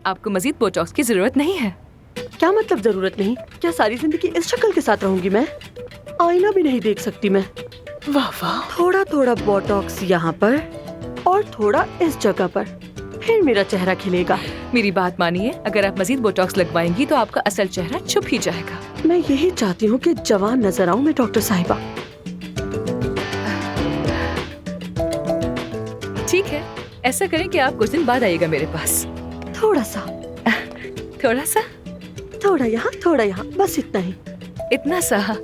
आपको मजीद बोटॉक्स की जरूरत नहीं है। क्या मतलब जरूरत नहीं? क्या सारी जिंदगी इस शक्ल के साथ रहूंगी मैं? आईना भी नहीं देख सकती मैं। वाह वाह। थोड़ा थोड़ा बोटॉक्स यहाँ पर और थोड़ा इस जगह पर, फिर मेरा चेहरा खिलेगा। मेरी बात मानिए, अगर आप मजीद बोटॉक्स लगवाएंगी तो आपका असल चेहरा छुप ही जाएगा। मैं यही चाहती हूँ कि जवान नजर आऊँ मैं, डॉक्टर साहिबा। ठीक है, ऐसा करें कि आप कुछ दिन बाद आइएगा मेरे पास। थोड़ा सा, थोड़ा सा, थोड़ा यहाँ थोड़ा यहाँ, बस इतना ही। इतना सा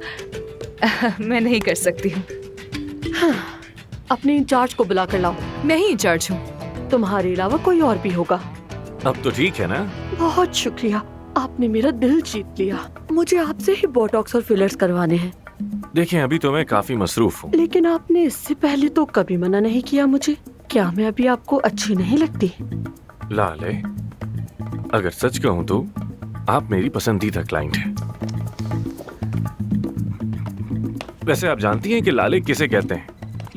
मैं नहीं कर सकती हूँ। हाँ, अपने इंचार्ज को बुला कर लाओ। मैं ही इंचार्ज हूँ। तुम्हारे अलावा कोई और भी होगा। अब तो ठीक है ना? बहुत शुक्रिया, आपने मेरा दिल जीत लिया। मुझे आपसे ही बोटॉक्स और फिलर्स करवाने हैं। देखिए, अभी तो मैं काफी मसरूफ हूँ। लेकिन आपने इससे पहले तो कभी मना नहीं किया मुझे। क्या मैं अभी आपको अच्छी नहीं लगती? लाले, अगर सच कहूँ तो आप मेरी पसंदीदा क्लाइंट हैं। वैसे आप जानती हैं कि लाले किसे कहते हैं?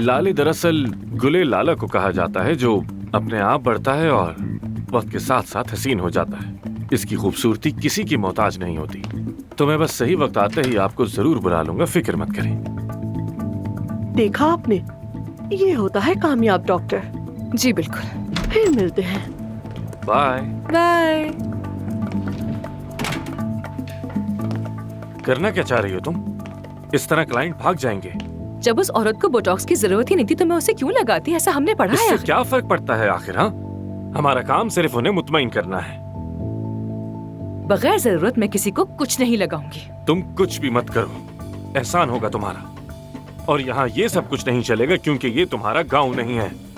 लाले दरअसल गुले लाला को कहा जाता है, जो अपने आप बढ़ता है और वक्त के साथ साथ हसीन हो जाता है। इसकी खूबसूरती किसी की मोहताज नहीं होती। तो मैं बस सही वक्त आते ही आपको जरूर बुला लूंगा, फिक्र मत करें। देखा आपने, ये होता है कामयाब डॉक्टर। जी बिल्कुल। फिर मिलते हैं। Bye bye. करना क्या चाह रही हो तुम? इस तरह क्लाइंट भाग जाएंगे। जब उस औरत को बोटॉक्स की जरूरत ही नहीं थी तो मैं उसे क्यों लगाती? ऐसा हमने पढ़ा है। इससे क्या फर्क पड़ता है आखिर? हाँ, हमारा काम सिर्फ उन्हें मुतमईन करना है। बगैर जरूरत मैं किसी को कुछ नहीं लगाऊंगी। तुम कुछ भी मत करो, एहसान होगा तुम्हारा। और यहाँ ये सब कुछ नहीं चलेगा क्योंकि ये तुम्हारा गांव नहीं है।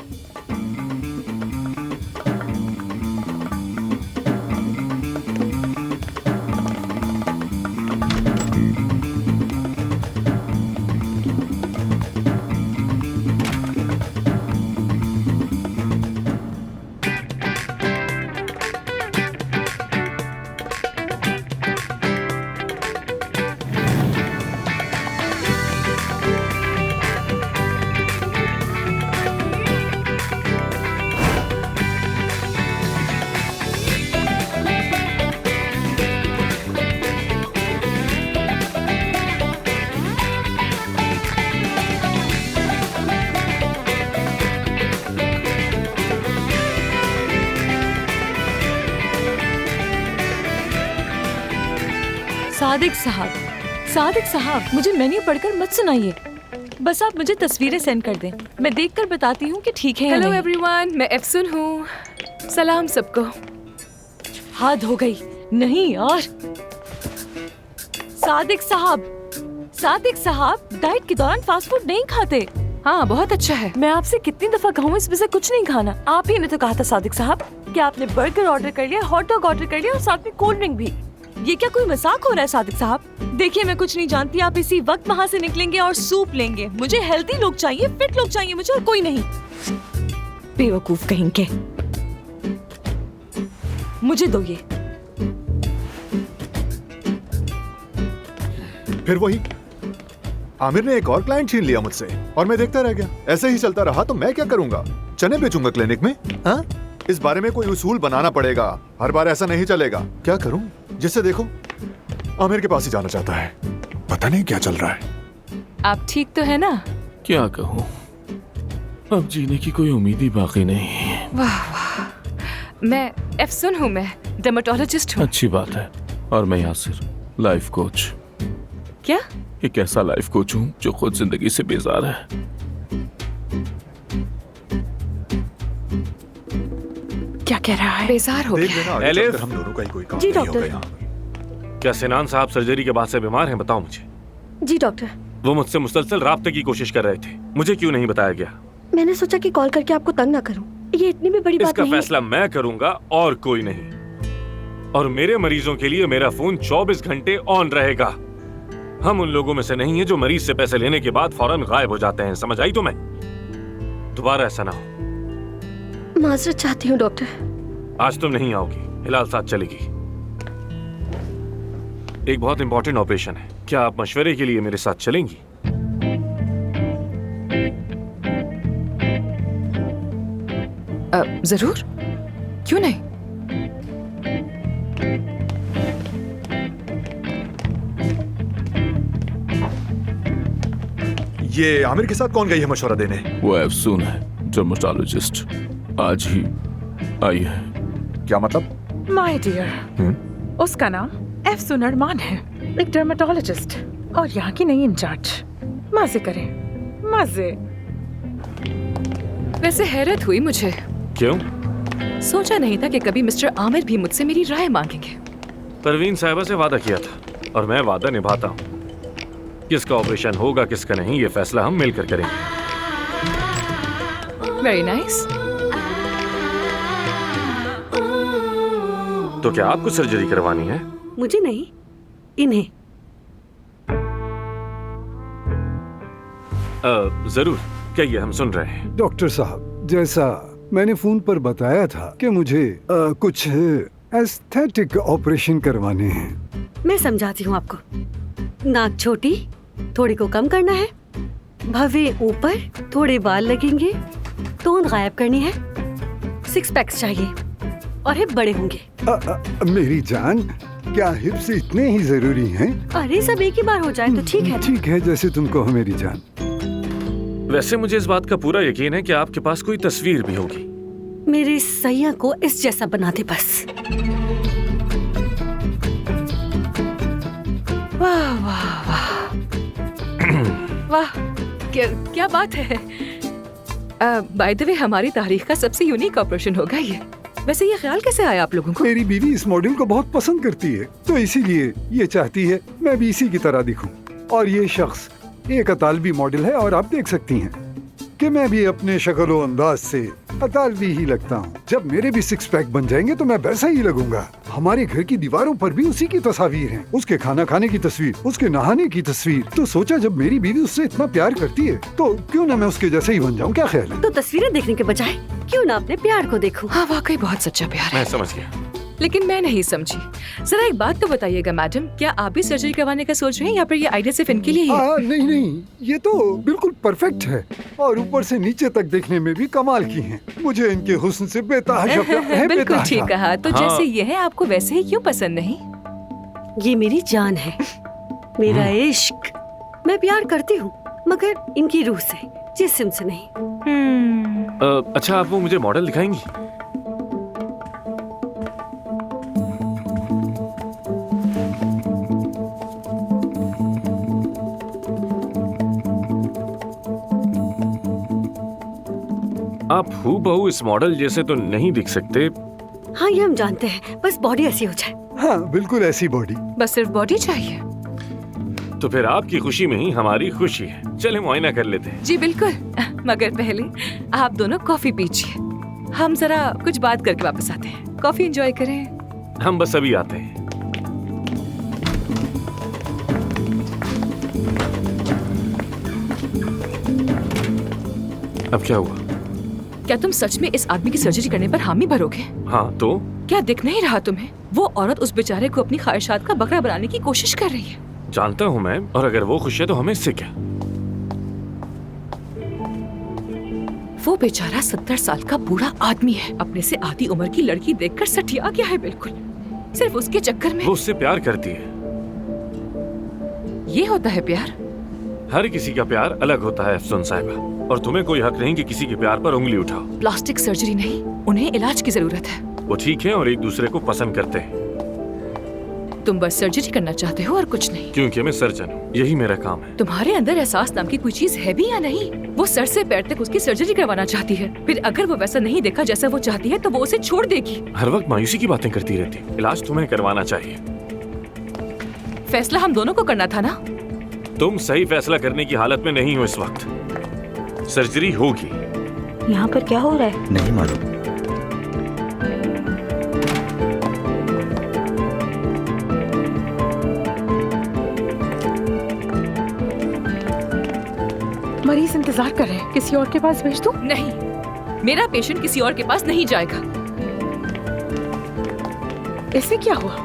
सादिक साहब, मुझे मेन्यू पढ़कर मत सुनाइए। बस आप मुझे तस्वीरें सेंड कर दें, मैं देखकर बताती हूँ कि ठीक है या हेलो नहीं। एवरीवन, मैं एफसुन हूँ। सलाम सबको। हद हो गई। नहीं यार। सादिक साहब डाइट के दौरान फास्ट फूड नहीं खाते। हाँ, बहुत अच्छा है। मैं आपसे कितनी दफा कहूँ इसमें से कुछ नहीं खाना। आप ही ने तो कहा था सादिक साहब कि आपने बर्गर ऑर्डर कर लिया, हॉट डॉग ऑर्डर कर लिया और साथ में कोल्ड ड्रिंक भी। ये क्या कोई मजाक हो रहा है सादिक साहब? देखिए, मैं कुछ नहीं जानती, आप इसी वक्त वहाँ से निकलेंगे और सूप लेंगे। मुझे हेल्दी लोग चाहिए, फिट लोग चाहिए मुझे, और कोई नहीं। बेवकूफ कहीं के। मुझे दो ये। फिर वही आमिर ने एक और क्लाइंट छीन लिया मुझसे और मैं देखता रह गया। ऐसे ही चलता रहा तो मैं क्या करूंगा? चने बेचूंगा क्लिनिक में? हाँ, इस बारे में कोई उसूल बनाना पड़ेगा। हर बार ऐसा नहीं चलेगा। क्या करूं? जिससे देखो आमिर के पास ही जाना चाहता है। पता नहीं क्या चल रहा है। आप ठीक तो है ना? क्या कहूँ, अब जीने की कोई उम्मीद ही बाकी नहीं। वाह वाह। मैं एफसुन हूँ, मैं डर्मेटोलॉजिस्ट हूँ। अच्छी बात है। और मैं यासिर, लाइफ कोच। क्या? एक ऐसा लाइफ कोच हूँ जो खुद जिंदगी से बेजार है। क्या कह रहा है? बेजार हो गया। एलिफ, हम दोनों का ही कोई काम जी नहीं डॉक्टर। होगा यहाँ। क्या सिनान साहब सर्जरी के बाद से बीमार हैं? बताओ मुझे। जी डॉक्टर। वो मुझसे मुसलसल राब्ते की कोशिश कर रहे थे, मुझे क्यों नहीं बताया गया? मैंने सोचा कि कॉल करके आपको तंग ना करूं। ये इतनी भी बड़ी बात इसका नहीं है। फैसला मैं करूंगा और कोई नहीं। और मेरे मरीजों के लिए मेरा फोन 24 घंटे ऑन रहेगा। हम उन लोगों में से नहीं है जो मरीज से पैसे लेने के बाद फौरन गायब हो जाते हैं। समझ आई तुम्हें? दोबारा ऐसा ना हो। माजरत चाहती हूँ डॉक्टर। आज तुम नहीं आओगी, हिलाल साथ चलेगी। एक बहुत इंपॉर्टेंट ऑपरेशन है। क्या आप मशवरे के लिए मेरे साथ चलेंगी? जरूर, क्यों नहीं। ये आमिर के साथ कौन गई है मशवरा देने? वो अफसून है, डर्मेटोलॉजिस्ट। आज ही आई है। क्या मतलब? माय डियर, उसका नाम अफसून अरमान है, एक डर्मेटोलॉजिस्ट और यहाँ की नई इंचार्ज। मजे करें, मजे। वैसे हैरत हुई मुझे, क्यों? सोचा नहीं था कि कभी मिस्टर आमिर भी मुझसे मेरी राय मांगेंगे। परवीन साहिबा से वादा किया था और मैं वादा निभाता हूँ। किसका ऑपरेशन होगा किसका नहीं, ये फैसला हम मिलकर करेंगे। Very nice. तो क्या आपको सर्जरी करवानी है? मुझे नहीं, इन्हें। जरूर, कहिए, हम सुन रहे हैं। डॉक्टर साहब, जैसा मैंने फोन पर बताया था कि मुझे कुछ एस्थेटिक ऑपरेशन करवाने हैं। मैं समझाती हूँ आपको। नाक छोटी, थोड़ी को कम करना है, भवे ऊपर, थोड़े बाल लगेंगे, तोंद गायब करनी है, 6 पैक्स चाहिए और हिप बड़े होंगे। मेरी जान, क्या हिप्स इतने ही जरूरी हैं? अरे सब एक ही बार हो जाए तो ठीक है। ठीक है, जैसे तुम कहो मेरी जान। वैसे मुझे इस बात का पूरा यकीन है कि आपके पास कोई तस्वीर भी होगी। मेरे सैया को इस जैसा बना दे बस। वाह वाह वाह वाह, क्या बात है। बाय द वे, हमारी तारीख का सबसे यूनिक ऑपरेशन होगा ये। वैसे ये ख्याल कैसे आया आप लोगों को? मेरी बीवी इस मॉडल को बहुत पसंद करती है, तो इसीलिए ये चाहती है मैं भी इसी की तरह दिखूं। और ये शख्स एक अतालवी मॉडल है और आप देख सकती हैं कि मैं भी अपने शक्ल अंदाज से अतालवी ही लगता हूँ। जब मेरे भी 6 पैक बन जाएंगे तो मैं वैसा ही लगूंगा। हमारे घर की दीवारों पर भी उसी की तस्वीर हैं, उसके खाना खाने की तस्वीर, उसके नहाने की तस्वीर। तो सोचा जब मेरी बीवी उससे इतना प्यार करती है तो क्यों ना मैं उसके जैसे ही बन जाऊँ। क्या ख्याल है? तो तस्वीरें देखने के बजाय क्यों ना अपने प्यार को देखूं। हाँ, वाकई बहुत सच्चा प्यार है। मैं समझ गया। लेकिन मैं नहीं समझी। जरा एक बात तो बताइएगा मैडम, क्या आप भी सर्जरी करवाने का सोच रहे हैं या फिर ये आइडिया सिर्फ इनके लिए ही है? नहीं नहीं, ये तो बिल्कुल परफेक्ट है और ऊपर से नीचे तक देखने में भी कमाल की हैं। मुझे इनके हुस्न से बेतहाशा प्यार है। बिल्कुल ठीक बेतहाशा। कहा। तो हाँ। जैसे ये है, आपको वैसे ही क्यों पसंद नहीं? ये मेरी जान है, मेरा इश्क। मैं प्यार करती हूँ मगर इनकी रूह से, जिस्म से नहीं। अच्छा, आप वो मुझे मॉडल दिखाएंगी? आप हूबहू इस मॉडल जैसे तो नहीं दिख सकते। हाँ, ये हम जानते हैं, बस बॉडी ऐसी हो जाए। हाँ, बिल्कुल ऐसी बॉडी। बस सिर्फ बॉडी चाहिए? तो फिर आपकी खुशी में ही हमारी खुशी है। चले मुआयना कर लेते हैं। जी बिल्कुल, मगर पहले आप दोनों कॉफी पीजिए। हम जरा कुछ बात करके वापस आते हैं। कॉफी एंजॉय करें। हम बस अभी आते हैं। अब क्या हुआ? क्या तुम सच में इस आदमी की सर्जरी करने पर हामी भरोगे? हाँ तो? क्या दिख नहीं रहा तुम्हें? वो औरत उस बेचारे को अपनी ख्वाहिशात का बकरा बनाने की कोशिश कर रही है। जानता हूँ मैं, और अगर वो खुश है तो हमें इससे क्या? वो बेचारा 70 साल का बूढ़ा आदमी है, अपने से आधी उम्र की लड़की देखकर सठिया गया है बिल्कुल। सिर्फ उसके चक्कर में। वो उससे प्यार करती है। ये होता है प्यार? हर किसी का प्यार अलग होता है अफसून साहिबा, और तुम्हें कोई हक नहीं कि किसी के प्यार पर उंगली उठाओ। प्लास्टिक सर्जरी नहीं, उन्हें इलाज की जरूरत है। वो ठीक है और एक दूसरे को पसंद करते हैं। तुम बस सर्जरी करना चाहते हो और कुछ नहीं। क्योंकि मैं सर्जन हूँ, यही मेरा काम है। तुम्हारे अंदर एहसास नाम की कोई चीज है भी या नहीं? वो सर से पैर तक उसकी सर्जरी करवाना चाहती है, फिर अगर वो वैसा नहीं देखा जैसा वो चाहती है तो वो उसे छोड़ देगी। हर वक्त मायूसी की बातें करती रहती है। इलाज तुम्हें करवाना चाहिए। फैसला हम दोनों को करना था ना। तुम सही फैसला करने की हालत में नहीं हो इस वक्त। सर्जरी होगी। यहाँ पर क्या हो रहा है? नहीं मालूम। मरीज इंतजार कर रहे हैं, किसी और के पास भेज दूं? नहीं, मेरा पेशेंट किसी और के पास नहीं जाएगा। इससे क्या हुआ?